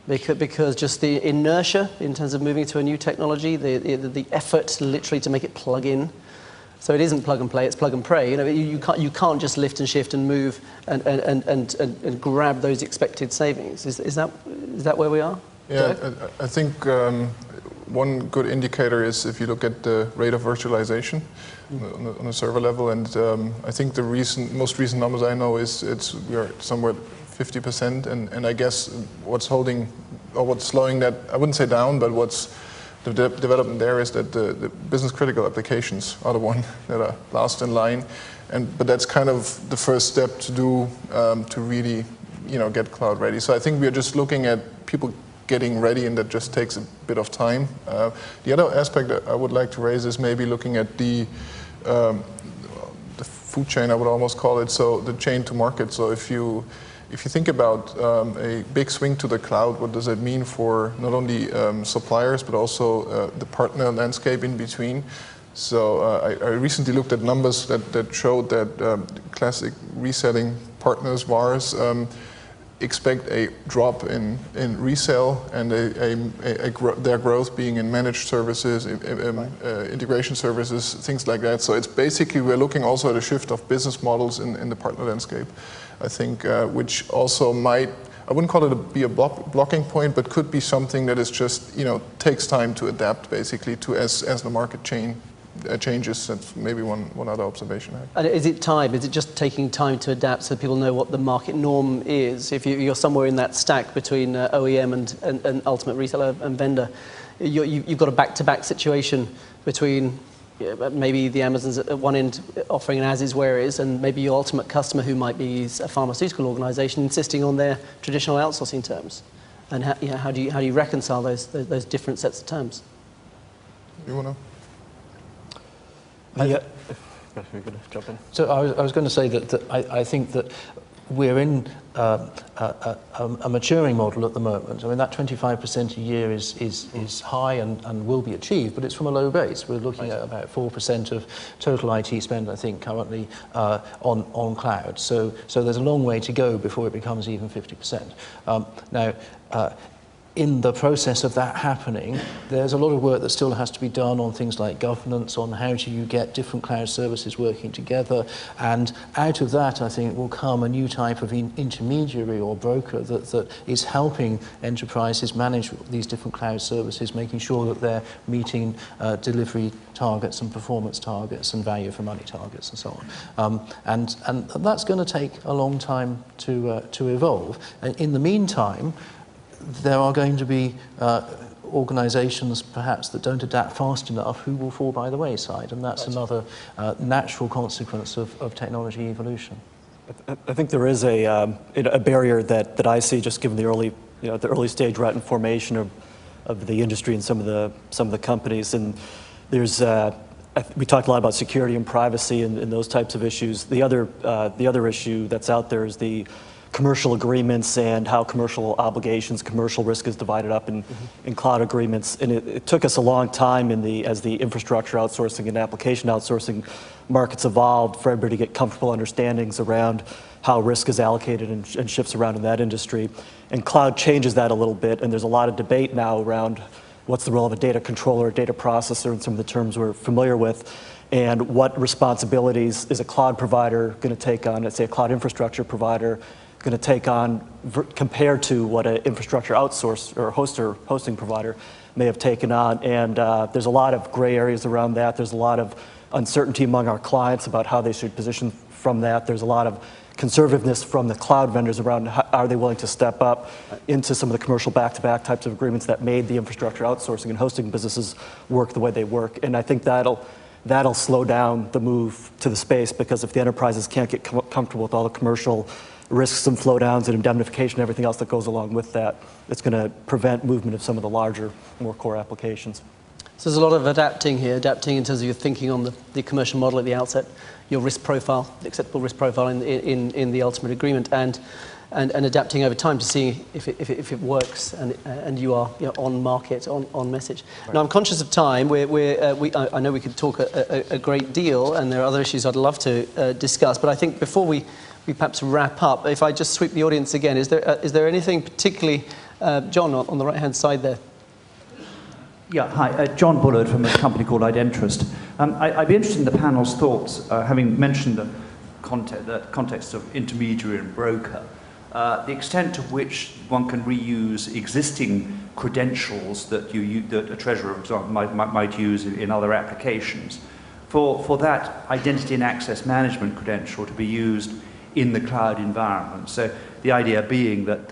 Because just the inertia in terms of moving to a new technology, the effort literally to make it plug in. So it isn't plug and play, it's plug and pray. You can't just lift and shift and move and grab those expected savings. Is that where we are? Yeah, I think one good indicator is if you look at the rate of virtualization on a server level, and I think the most recent numbers I know is we are somewhere 50%, and I guess what's slowing that, I wouldn't say down, but what's the development there is that the business critical applications are the one that are last in line, but that's kind of the first step to do to really get cloud ready. So I think we're just looking at people getting ready, and that just takes a bit of time. The other aspect that I would like to raise is maybe looking at the food chain, I would almost call it, so the chain to market. So if you think about a big swing to the cloud, what does that mean for not only suppliers but also the partner landscape in between? So I recently looked at numbers that showed that classic reselling partners, VARs, expect a drop in resale and their growth being in managed services, integration services, things like that. So it's basically, we're looking also at a shift of business models in the partner landscape, I think, which also might, I wouldn't call it be a blocking point, but could be something that is just, takes time to adapt basically to as the market changes. That's maybe one other observation. And is it time? Is it just taking time to adapt so people know what the market norm is? If you're somewhere in that stack between OEM and ultimate reseller and vendor, you've got a back-to-back situation between maybe the Amazons at one end offering an as-is, where-is, and maybe your ultimate customer, who might be a pharmaceutical organization, insisting on their traditional outsourcing terms. And how do you reconcile those different sets of terms? You want to? You're going to jump in. So I was going to say that I think that we're in a maturing model at the moment. I mean, that 25% a year is high and will be achieved, but it's from a low base. We're looking at about 4% of total IT spend, I think, currently on cloud. So there's a long way to go before it becomes even 50%. Now, in the process of that happening, there's a lot of work that still has to be done on things like governance, on how do you get different cloud services working together, and out of that, I think, will come a new type of intermediary or broker that is helping enterprises manage these different cloud services, making sure that they're meeting delivery targets and performance targets and value for money targets and so on. And that's going to take a long time to evolve. And in the meantime, there are going to be organizations perhaps that don't adapt fast enough who will fall by the wayside, and that's another natural consequence of technology evolution. I think there is a barrier that I see, just given the early stage right in formation of the industry and some of the companies. And there's we talked a lot about security and privacy and those types of issues. The other issue that's out there is the commercial agreements and how commercial obligations, commercial risk is divided up in cloud agreements. And it took us a long time as the infrastructure outsourcing and application outsourcing markets evolved for everybody to get comfortable understandings around how risk is allocated and shifts around in that industry. And cloud changes that a little bit, and there's a lot of debate now around what's the role of a data controller, a data processor, and some of the terms we're familiar with, and what responsibilities is a cloud provider going to take on, let's say a cloud infrastructure provider, going to take on compared to what an infrastructure outsource or hosting provider may have taken on. And there's a lot of gray areas around that. There's a lot of uncertainty among our clients about how they should position from that. There's a lot of conservativeness from the cloud vendors around how are they willing to step up into some of the commercial back-to-back types of agreements that made the infrastructure outsourcing and hosting businesses work the way they work. And I think that'll slow down the move to the space, because if the enterprises can't get comfortable with all the commercial risks and flow downs and indemnification and everything else that goes along with that, it's going to prevent movement of some of the larger, more core applications. So there's a lot of adapting here, adapting in terms of your thinking on the commercial model at the outset, your risk profile, the acceptable risk profile in the ultimate agreement, and adapting over time to see if it works and you are on market, on message. Right. Now I'm conscious of time. I know we could talk a great deal, and there are other issues I'd love to discuss, but I think before we perhaps wrap up, if I just sweep the audience again, is there anything particularly, John, on the right-hand side there? Yeah, hi, John Bullard from a company called Identrust. I'd be interested in the panel's thoughts, having mentioned the context of intermediary and broker, the extent to which one can reuse existing credentials that a treasurer, for example, might use in other applications, for that identity and access management credential to be used in the cloud environment. So the idea being that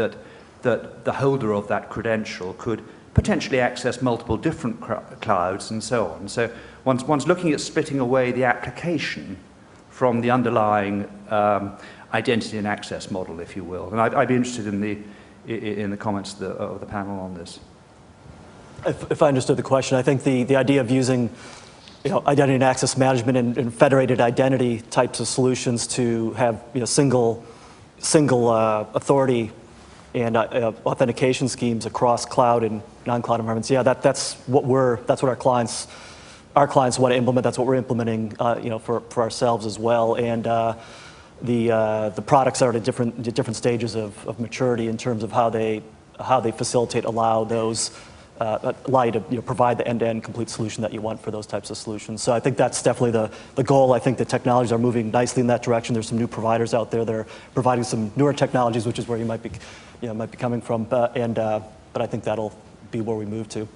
the holder of that credential could potentially access multiple different clouds and so on. So one's looking at splitting away the application from the underlying identity and access model, if you will. And I'd be interested in the comments of the panel on this. If I understood the question, I think the idea of using identity and access management and federated identity types of solutions to have single authority and authentication schemes across cloud and non-cloud environments. Yeah, that's what our clients want to implement. That's what we're implementing, for ourselves as well. And the products are at different stages of maturity in terms of how they facilitate, allow you to provide the end-to-end complete solution that you want for those types of solutions. So I think that's definitely the goal. I think the technologies are moving nicely in that direction. There's some new providers out there that are providing some newer technologies, which is where you might be coming from. But I think that'll be where we move to.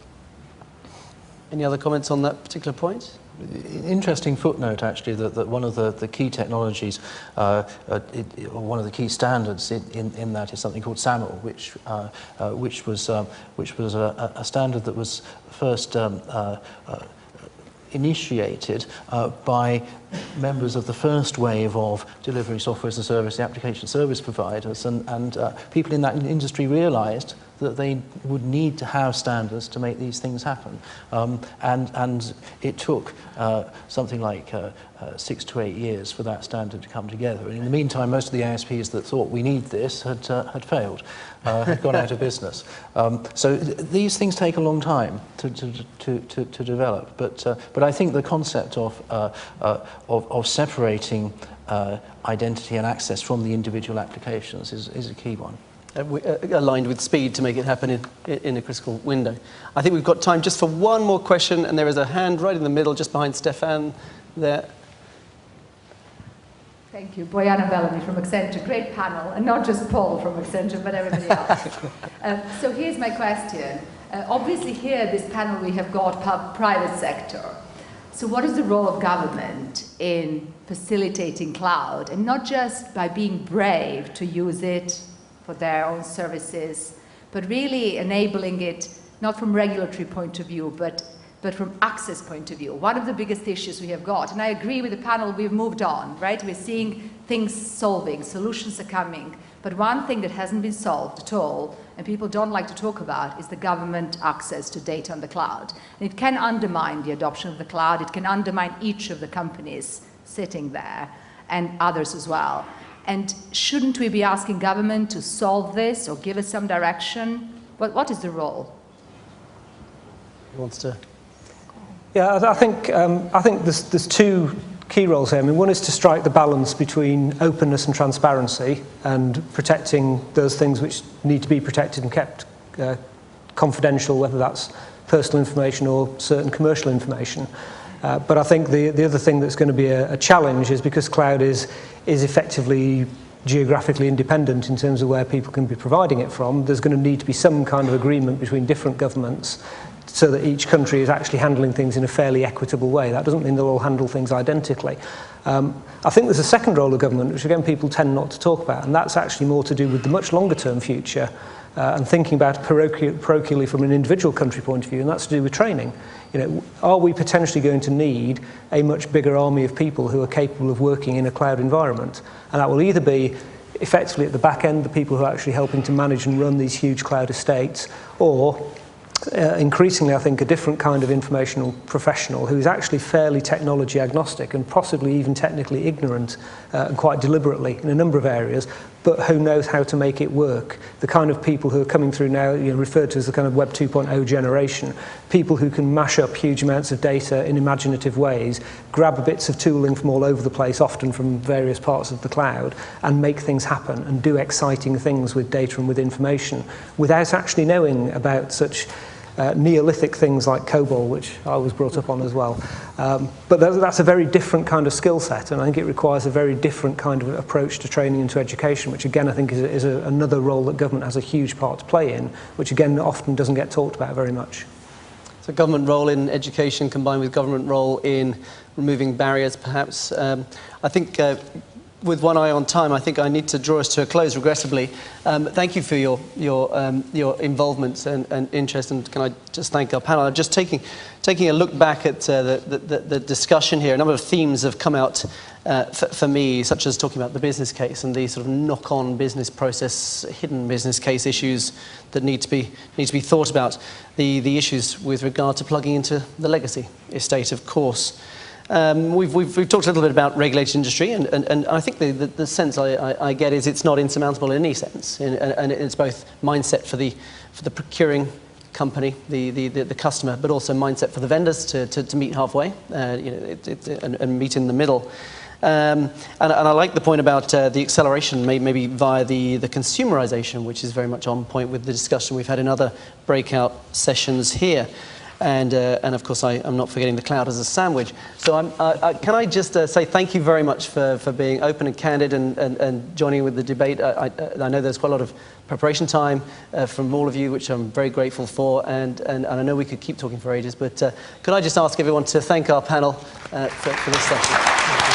Any other comments on that particular point? Interesting footnote, actually, that one of the key technologies, or one of the key standards in that is something called SAML, which was a standard that was first initiated by members of the first wave of delivery software as a service, the application service providers, and people in that industry realized that they would need to have standards to make these things happen. And it took something like 6 to 8 years for that standard to come together. And in the meantime, most of the ASPs that thought we need this had failed, had gone out of business. So these things take a long time to develop. But I think the concept of separating identity and access from the individual applications is a key one. Aligned with speed to make it happen in a critical window. I think we've got time just for one more question, and there is a hand right in the middle, just behind Stefan there. Thank you. Boyana Bellamy from Accenture. Great panel, and not just Paul from Accenture, but everybody else. So here's my question. Obviously here, this panel, we have got private sector. So what is the role of government in facilitating cloud, and not just by being brave to use it for their own services, but really enabling it, not from regulatory point of view, but from access point of view. One of the biggest issues we have got, and I agree with the panel, we've moved on, right? We're seeing things solving, solutions are coming, but one thing that hasn't been solved at all, and people don't like to talk about, is the government access to data on the cloud. And it can undermine the adoption of the cloud, it can undermine each of the companies sitting there, and others as well. And shouldn't we be asking government to solve this or give us some direction? What is the role? Who wants to? Yeah, I think there's two key roles here. I mean, one is to strike the balance between openness and transparency and protecting those things which need to be protected and kept confidential, whether that's personal information or certain commercial information. But I think the other thing that's going to be a challenge is because cloud is effectively geographically independent in terms of where people can be providing it from, there's going to need to be some kind of agreement between different governments so that each country is actually handling things in a fairly equitable way. That doesn't mean they'll all handle things identically. I think there's a second role of government, which again people tend not to talk about, and that's actually more to do with the much longer term future and thinking about it parochially from an individual country point of view, and that's to do with training. Are we potentially going to need a much bigger army of people who are capable of working in a cloud environment? And that will either be effectively at the back end, the people who are actually helping to manage and run these huge cloud estates, or increasingly, I think, a different kind of informational professional who's actually fairly technology agnostic and possibly even technically ignorant and quite deliberately in a number of areas, but who knows how to make it work. The kind of people who are coming through now, referred to as the kind of Web 2.0 generation, people who can mash up huge amounts of data in imaginative ways, grab bits of tooling from all over the place, often from various parts of the cloud, and make things happen and do exciting things with data and with information without actually knowing about such Neolithic things like COBOL, which I was brought up on as well. But that's a very different kind of skill set, and I think it requires a very different kind of approach to training and to education, which again I think is another role that government has a huge part to play in, which again often doesn't get talked about very much. So government role in education combined with government role in removing barriers, perhaps. I think with one eye on time, I think I need to draw us to a close, regrettably. Thank you for your involvement and interest, and can I just thank our panel. Just taking a look back at the discussion here, a number of themes have come out for me, such as talking about the business case and the sort of knock-on business process, hidden business case issues that need to be thought about. The issues with regard to plugging into the legacy estate, of course. We've talked a little bit about regulated industry, and I think the sense I get is it's not insurmountable in any sense, and it's both mindset for the procuring company, the customer, but also mindset for the vendors to meet halfway, and meet in the middle. And I like the point about the acceleration, maybe via the consumerization, which is very much on point with the discussion we've had in other breakout sessions here. And of course, I'm not forgetting the cloud as a sandwich. So can I just say thank you very much for being open and candid and joining with the debate. I know there's quite a lot of preparation time from all of you, which I'm very grateful for. And I know we could keep talking for ages, but could I just ask everyone to thank our panel for this session.